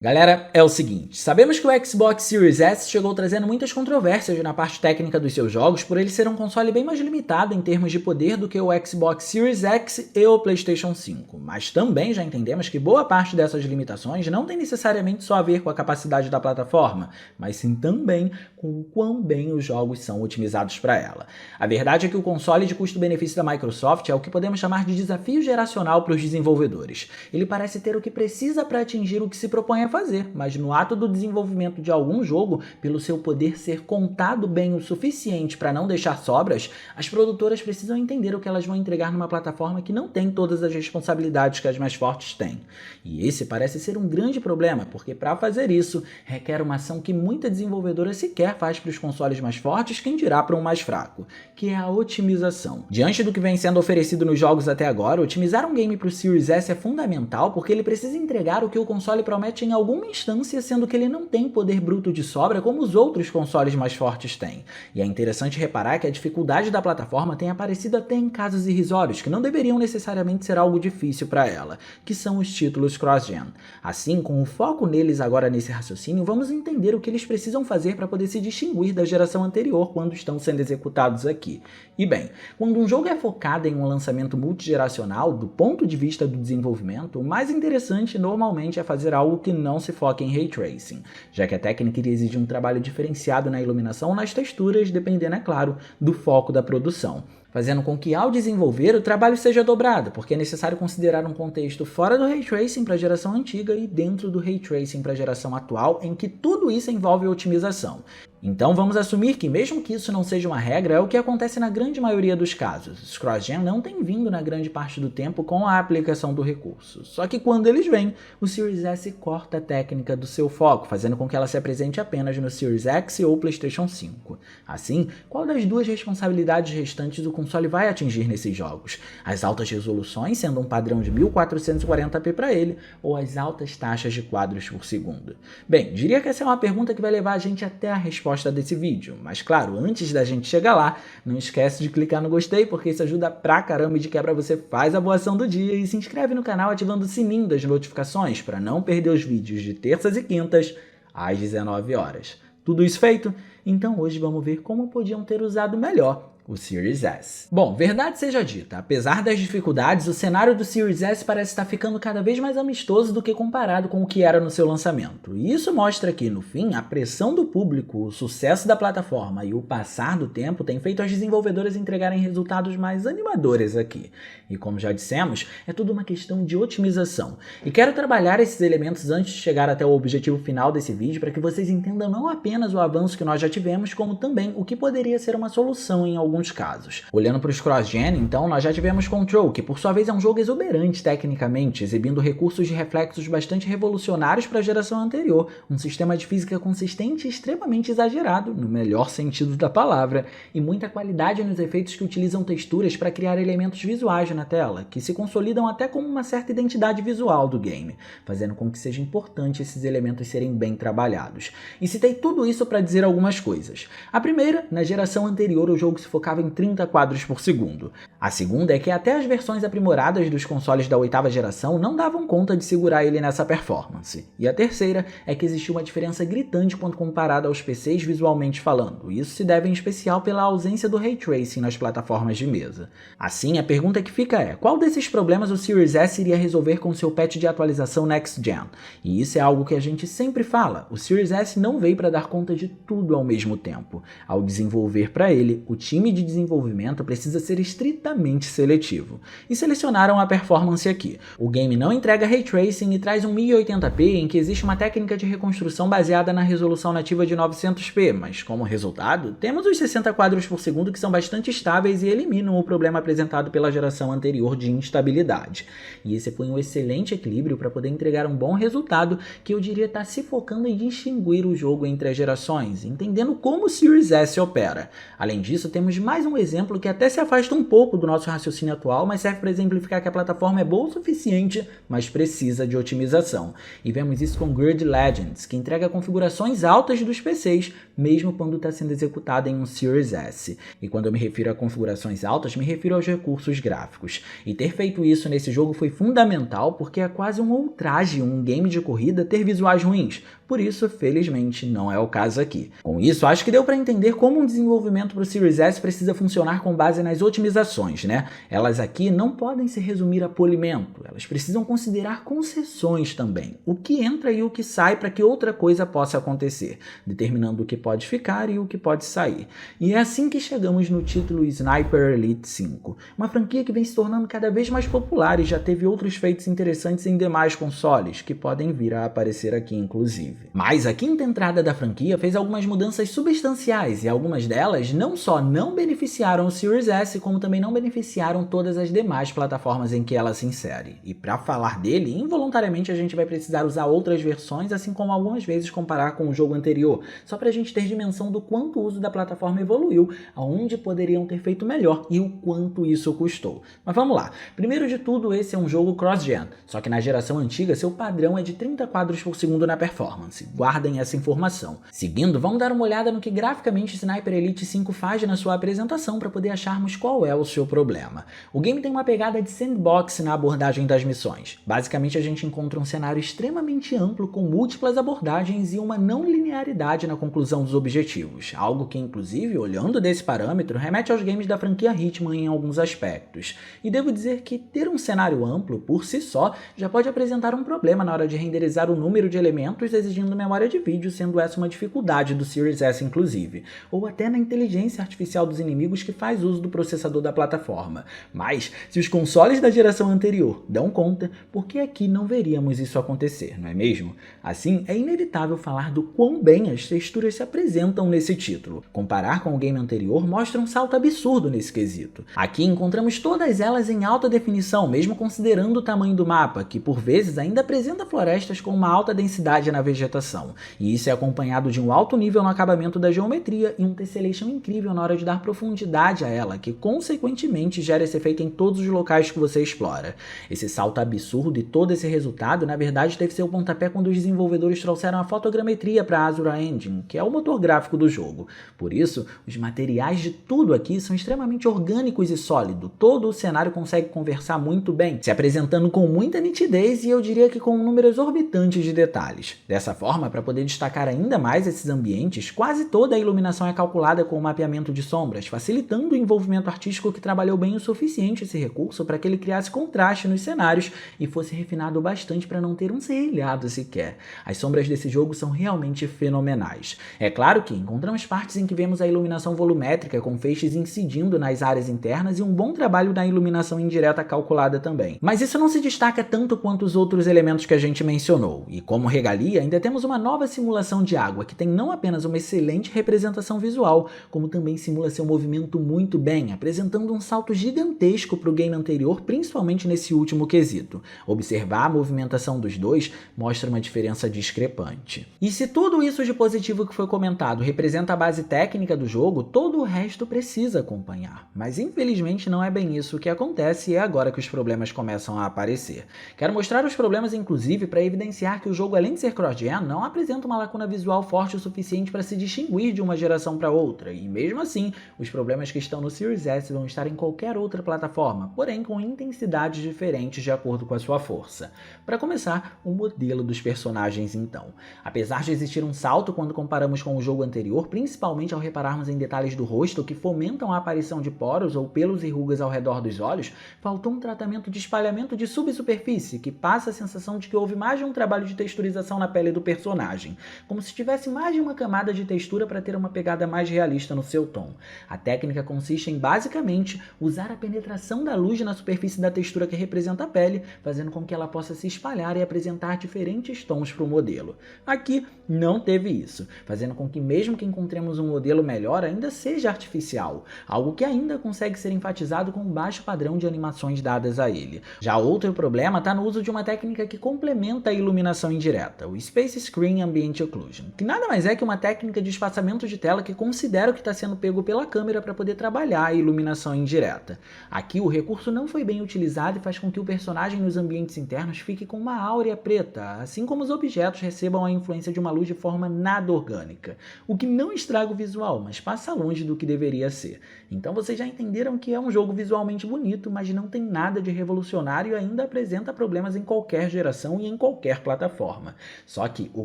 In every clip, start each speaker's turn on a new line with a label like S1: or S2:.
S1: Galera, é o seguinte, sabemos que o Xbox Series S chegou trazendo muitas controvérsias na parte técnica dos seus jogos por ele ser um console bem mais limitado em termos de poder do que o Xbox Series X e o PlayStation 5, mas também já entendemos que boa parte dessas limitações não tem necessariamente só a ver com a capacidade da plataforma, mas sim também com o quão bem os jogos são otimizados para ela. A verdade é que o console de custo-benefício da Microsoft é o que podemos chamar de desafio geracional para os desenvolvedores. Ele parece ter o que precisa para atingir o que se propõe a fazer, mas no ato do desenvolvimento de algum jogo, pelo seu poder ser contado bem o suficiente para não deixar sobras, as produtoras precisam entender o que elas vão entregar numa plataforma que não tem todas as responsabilidades que as mais fortes têm. E esse parece ser um grande problema, porque para fazer isso, requer uma ação que muita desenvolvedora sequer faz para os consoles mais fortes, quem dirá para um mais fraco, que é a otimização. Diante do que vem sendo oferecido nos jogos até agora, otimizar um game para o Series S é fundamental porque ele precisa entregar o que o console promete em alguma instância, sendo que ele não tem poder bruto de sobra como os outros consoles mais fortes têm. E é interessante reparar que a dificuldade da plataforma tem aparecido até em casos irrisórios, que não deveriam necessariamente ser algo difícil para ela, que são os títulos cross-gen. Assim, com o foco neles agora nesse raciocínio, vamos entender o que eles precisam fazer para poder se distinguir da geração anterior quando estão sendo executados aqui. E bem, quando um jogo é focado em um lançamento multigeracional, do ponto de vista do desenvolvimento, o mais interessante normalmente é fazer algo que não se foque em Ray Tracing, já que a técnica iria exigir um trabalho diferenciado na iluminação ou nas texturas, dependendo, é claro, do foco da produção, fazendo com que ao desenvolver o trabalho seja dobrado, porque é necessário considerar um contexto fora do Ray Tracing para a geração antiga e dentro do Ray Tracing para a geração atual, em que tudo isso envolve otimização. Então vamos assumir que mesmo que isso não seja uma regra, é o que acontece na grande maioria dos casos. Os cross-gen não têm vindo na grande parte do tempo com a aplicação do recurso. Só que quando eles vêm, o Series S corta a técnica do seu foco, fazendo com que ela se apresente apenas no Series X ou PlayStation 5. Assim, qual das duas responsabilidades restantes o console vai atingir nesses jogos? As altas resoluções, sendo um padrão de 1440p para ele, ou as altas taxas de quadros por segundo? Bem, diria que essa é uma pergunta que vai levar a gente até a resposta desse vídeo, mas claro, antes da gente chegar lá, não esquece de clicar no gostei, porque isso ajuda pra caramba e de quebra você faz a boa ação do dia e se inscreve no canal ativando o sininho das notificações para não perder os vídeos de terças e quintas às 19 horas. Tudo isso feito? Então hoje vamos ver como podiam ter usado melhor o Series S. Bom, verdade seja dita, apesar das dificuldades, o cenário do Series S parece estar ficando cada vez mais amistoso do que comparado com o que era no seu lançamento. E isso mostra que, no fim, a pressão do público, o sucesso da plataforma e o passar do tempo tem feito as desenvolvedoras entregarem resultados mais animadores aqui. E como já dissemos, é tudo uma questão de otimização. E quero trabalhar esses elementos antes de chegar até o objetivo final desse vídeo para que vocês entendam não apenas o avanço que nós já tivemos, como também o que poderia ser uma solução em alguns casos. Olhando para os cross-gen, então, nós já tivemos Control, que por sua vez é um jogo exuberante tecnicamente, exibindo recursos de reflexos bastante revolucionários para a geração anterior, um sistema de física consistente e extremamente exagerado, no melhor sentido da palavra, e muita qualidade nos efeitos que utilizam texturas para criar elementos visuais na tela, que se consolidam até como uma certa identidade visual do game, fazendo com que seja importante esses elementos serem bem trabalhados. E citei tudo isso para dizer algumas coisas. A primeira, na geração anterior o jogo se focava em 30 quadros por segundo. A segunda é que até as versões aprimoradas dos consoles da 8ª geração não davam conta de segurar ele nessa performance. E a terceira é que existiu uma diferença gritante quando comparado aos PCs visualmente falando. Isso se deve em especial pela ausência do Ray Tracing nas plataformas de mesa. Assim, a pergunta que fica é, qual desses problemas o Series S iria resolver com seu patch de atualização Next Gen? E isso é algo que a gente sempre fala, o Series S não veio para dar conta de tudo ao mesmo tempo. Ao desenvolver para ele, o time de desenvolvimento precisa ser estritamente seletivo. E selecionaram a performance aqui. O game não entrega Ray Tracing e traz um 1080p em que existe uma técnica de reconstrução baseada na resolução nativa de 900p, mas como resultado, temos os 60 quadros por segundo que são bastante estáveis e eliminam o problema apresentado pela geração anterior de instabilidade. E esse foi um excelente equilíbrio para poder entregar um bom resultado que eu diria estar se focando em distinguir o jogo entre as gerações, entendendo como o Series S opera. Além disso, temos temos mais um exemplo que até se afasta um pouco do nosso raciocínio atual, mas serve para exemplificar que a plataforma é boa o suficiente, mas precisa de otimização. E vemos isso com Grid Legends, que entrega configurações altas dos PCs, mesmo quando está sendo executada em um Series S. E quando eu me refiro a configurações altas, me refiro aos recursos gráficos. E ter feito isso nesse jogo foi fundamental, porque é quase um ultraje um game de corrida ter visuais ruins. Por isso, felizmente, não é o caso aqui. Com isso, acho que deu para entender como um desenvolvimento para o Series S precisa funcionar com base nas otimizações, né? Elas aqui não podem se resumir a polimento, elas precisam considerar concessões também, o que entra e o que sai para que outra coisa possa acontecer, determinando o que pode ficar e o que pode sair. E é assim que chegamos no título Sniper Elite 5, uma franquia que vem se tornando cada vez mais popular e já teve outros feitos interessantes em demais consoles, que podem vir a aparecer aqui inclusive. Mas a quinta entrada da franquia fez algumas mudanças substanciais e algumas delas não só não beneficiaram o Series S, como também não beneficiaram todas as demais plataformas em que ela se insere. E para falar dele, involuntariamente a gente vai precisar usar outras versões, assim como algumas vezes comparar com o jogo anterior, só para a gente ter dimensão do quanto o uso da plataforma evoluiu, aonde poderiam ter feito melhor e o quanto isso custou. Mas vamos lá. Primeiro de tudo, esse é um jogo cross-gen, só que na geração antiga seu padrão é de 30 quadros por segundo na performance. Guardem essa informação. Seguindo, vamos dar uma olhada no que graficamente Sniper Elite 5 faz na sua apresentação para poder acharmos qual é o seu problema. O game tem uma pegada de sandbox na abordagem das missões. Basicamente a gente encontra um cenário extremamente amplo com múltiplas abordagens e uma não linearidade na conclusão dos objetivos, algo que inclusive, olhando desse parâmetro, remete aos games da franquia Hitman em alguns aspectos. E devo dizer que ter um cenário amplo, por si só, já pode apresentar um problema na hora de renderizar o número de elementos exigindo memória de vídeo, sendo essa uma dificuldade do Series S inclusive, ou até na inteligência artificial dos inimigos que faz uso do processador da plataforma. Mas, se os consoles da geração anterior dão conta, por que aqui não veríamos isso acontecer, não é mesmo? Assim, é inevitável falar do quão bem as texturas se apresentam nesse título. Comparar com o game anterior mostra um salto absurdo nesse quesito. Aqui encontramos todas elas em alta definição, mesmo considerando o tamanho do mapa, que por vezes ainda apresenta florestas com uma alta densidade na vegetação. E isso é acompanhado de um alto nível no acabamento da geometria e um tessellation incrível na hora de dar profundidade a ela, que consequentemente gera esse efeito em todos os locais que você explora. Esse salto absurdo e todo esse resultado, na verdade, teve seu pontapé quando os desenvolvedores trouxeram a fotogrametria para a Azura Engine, que é o motor gráfico do jogo. Por isso, os materiais de tudo aqui são extremamente orgânicos e sólidos. Todo o cenário consegue conversar muito bem, se apresentando com muita nitidez e eu diria que com um número exorbitante de detalhes. Dessa forma, para poder destacar ainda mais esses ambientes, quase toda a iluminação é calculada com o mapeamento de sombras, facilitando o envolvimento artístico que trabalhou bem o suficiente esse recurso para que ele criasse contraste nos cenários e fosse refinado bastante para não ter um serrilhado sequer. As sombras desse jogo são realmente fenomenais. É claro que encontramos partes em que vemos a iluminação volumétrica com feixes incidindo nas áreas internas e um bom trabalho na iluminação indireta calculada também. Mas isso não se destaca tanto quanto os outros elementos que a gente mencionou, e como regalia ainda temos uma nova simulação de água que tem não apenas uma excelente representação visual, como também simula seu movimento muito bem, apresentando um salto gigantesco para o game anterior, principalmente nesse último quesito. Observar a movimentação dos dois mostra uma diferença discrepante. E se tudo isso de positivo que foi comentado representa a base técnica do jogo, todo o resto precisa acompanhar. Mas infelizmente não é bem isso que acontece e é agora que os problemas começam a aparecer. Quero mostrar os problemas inclusive para evidenciar que o jogo, além de ser cross-gen, não apresenta uma lacuna visual forte o suficiente para se distinguir de uma geração para outra, e mesmo assim, os problemas que estão no Series S vão estar em qualquer outra plataforma, porém com intensidades diferentes de acordo com a sua força. Para começar, o modelo dos personagens então. Apesar de existir um salto quando comparamos com o jogo anterior, principalmente ao repararmos em detalhes do rosto que fomentam a aparição de poros ou pelos e rugas ao redor dos olhos, faltou um tratamento de espalhamento de subsuperfície que passa a sensação de que houve mais de um trabalho de texturização na pele do personagem, como se tivesse mais de uma camada de textura para ter uma pegada mais realista no seu tom. A técnica consiste em, basicamente, usar a penetração da luz na superfície da textura que representa a pele, fazendo com que ela possa se espalhar e apresentar diferentes tons para o modelo. Aqui não teve isso, fazendo com que mesmo que encontremos um modelo melhor, ainda seja artificial, algo que ainda consegue ser enfatizado com um baixo padrão de animações dadas a ele. Já outro problema está no uso de uma técnica que complementa a iluminação indireta, o Space Face Screen Ambient Occlusion, que nada mais é que uma técnica de espaçamento de tela que considera o que está sendo pego pela câmera para poder trabalhar a iluminação indireta. Aqui o recurso não foi bem utilizado e faz com que o personagem nos ambientes internos fique com uma áurea preta, assim como os objetos recebam a influência de uma luz de forma nada orgânica, o que não estraga o visual, mas passa longe do que deveria ser. Então vocês já entenderam que é um jogo visualmente bonito, mas não tem nada de revolucionário e ainda apresenta problemas em qualquer geração e em qualquer plataforma. Só que o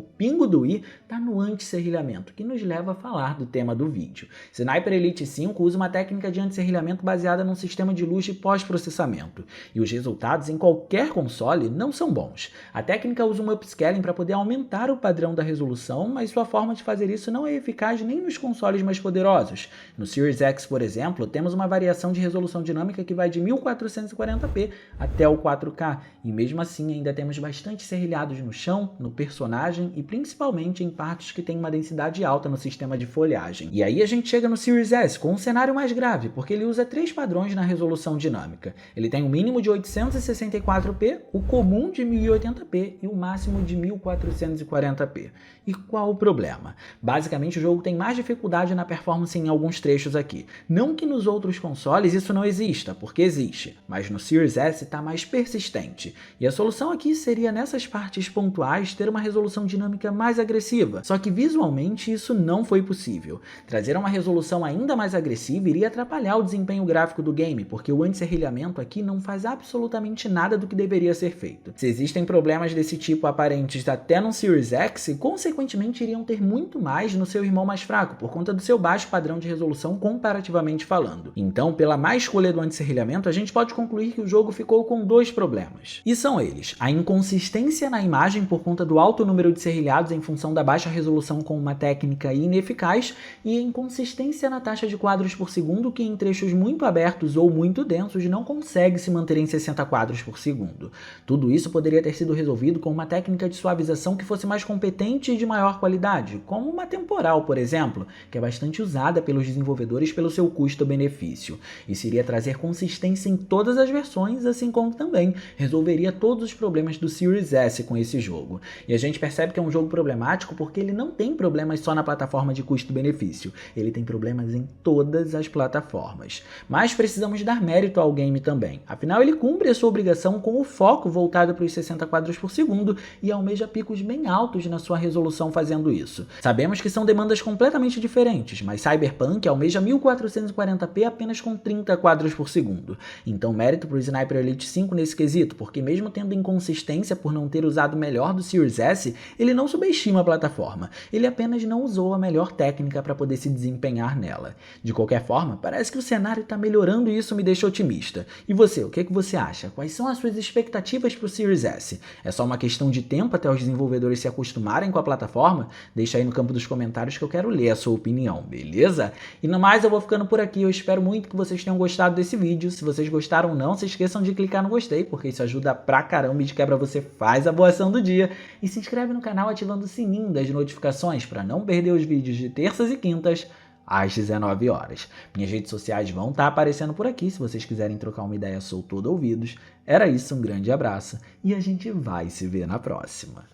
S1: pingo do i está no anti-serrilhamento, que nos leva a falar do tema do vídeo. Sniper Elite 5 usa uma técnica de anti-serrilhamento baseada num sistema de luz de pós-processamento, e os resultados em qualquer console não são bons. A técnica usa um upscaling para poder aumentar o padrão da resolução, mas sua forma de fazer isso não é eficaz nem nos consoles mais poderosos. No Series X, por exemplo, temos uma variação de resolução dinâmica que vai de 1440p até o 4K, e mesmo assim ainda temos bastante serrilhados no chão, no personagem e principalmente em partes que têm uma densidade alta no sistema de folhagem. E aí a gente chega no Series S com um cenário mais grave, porque ele usa 3 padrões na resolução dinâmica. Ele tem um mínimo de 864p, o comum de 1080p e o máximo de 1440p. E qual o problema? Basicamente o jogo tem mais dificuldade na performance em alguns trechos aqui. Não que nos outros consoles isso não exista, porque existe, mas no Series S está mais persistente. E a solução aqui seria nessas partes pontuais ter uma resolução dinâmica mais agressiva, só que visualmente isso não foi possível. Trazer uma resolução ainda mais agressiva iria atrapalhar o desempenho gráfico do game, porque o anti-serrilhamento aqui não faz absolutamente nada do que deveria ser feito. Se existem problemas desse tipo aparentes até no Series X, consequentemente iriam ter muito mais no seu irmão mais fraco, por conta do seu baixo padrão de resolução comparativamente falando. Então, pela má escolha do anti-serrilhamento, a gente pode concluir que o jogo ficou com 2 problemas. E são eles: a inconsistência na imagem por conta do alto número de serrilhados em função da baixa resolução com uma técnica ineficaz, e a inconsistência na taxa de quadros por segundo, que em trechos muito abertos ou muito densos não consegue se manter em 60 quadros por segundo. Tudo isso poderia ter sido resolvido com uma técnica de suavização que fosse mais competente e de maior qualidade, como uma temporal, por exemplo, que é bastante usada pelos desenvolvedores pelo seu custo-benefício. Isso iria trazer consistência em todas as versões, assim como também resolveria todos os problemas do Series S com esse jogo. E a gente percebe que é um jogo problemático porque ele não tem problemas só na plataforma de custo-benefício, ele tem problemas em todas as plataformas. Mas precisamos dar mérito ao game também, afinal ele cumpre a sua obrigação com o foco voltado para os 60 quadros por segundo e almeja picos bem altos na sua resolução fazendo isso. Sabemos que são demandas completamente diferentes, mas Cyberpunk almeja 1440p apenas com 30 quadros por segundo. Então mérito para o Sniper Elite 5 nesse quesito, porque mesmo tendo inconsistência por não ter usado o melhor do Series S, ele não subestima a plataforma, ele apenas não usou a melhor técnica para poder se desempenhar nela. De qualquer forma, parece que o cenário está melhorando e isso me deixa otimista. E você, o que você acha? Quais são as suas expectativas para o Series S? É só uma questão de tempo até os desenvolvedores se acostumarem com a plataforma? Deixa aí no campo dos comentários que eu quero ler a sua opinião, beleza? E no mais, eu vou ficando por aqui. Eu espero muito que vocês tenham gostado desse vídeo. Se vocês gostaram, não se esqueçam de clicar no gostei, porque isso ajuda pra caramba e de quebra você faz a boa ação do dia. E se inscreve no canal ativando o sininho das notificações para não perder os vídeos de terças e quintas às 19 horas. Minhas redes sociais vão estar aparecendo por aqui se vocês quiserem trocar uma ideia, sou todo ouvidos. Era isso, um grande abraço e a gente vai se ver na próxima.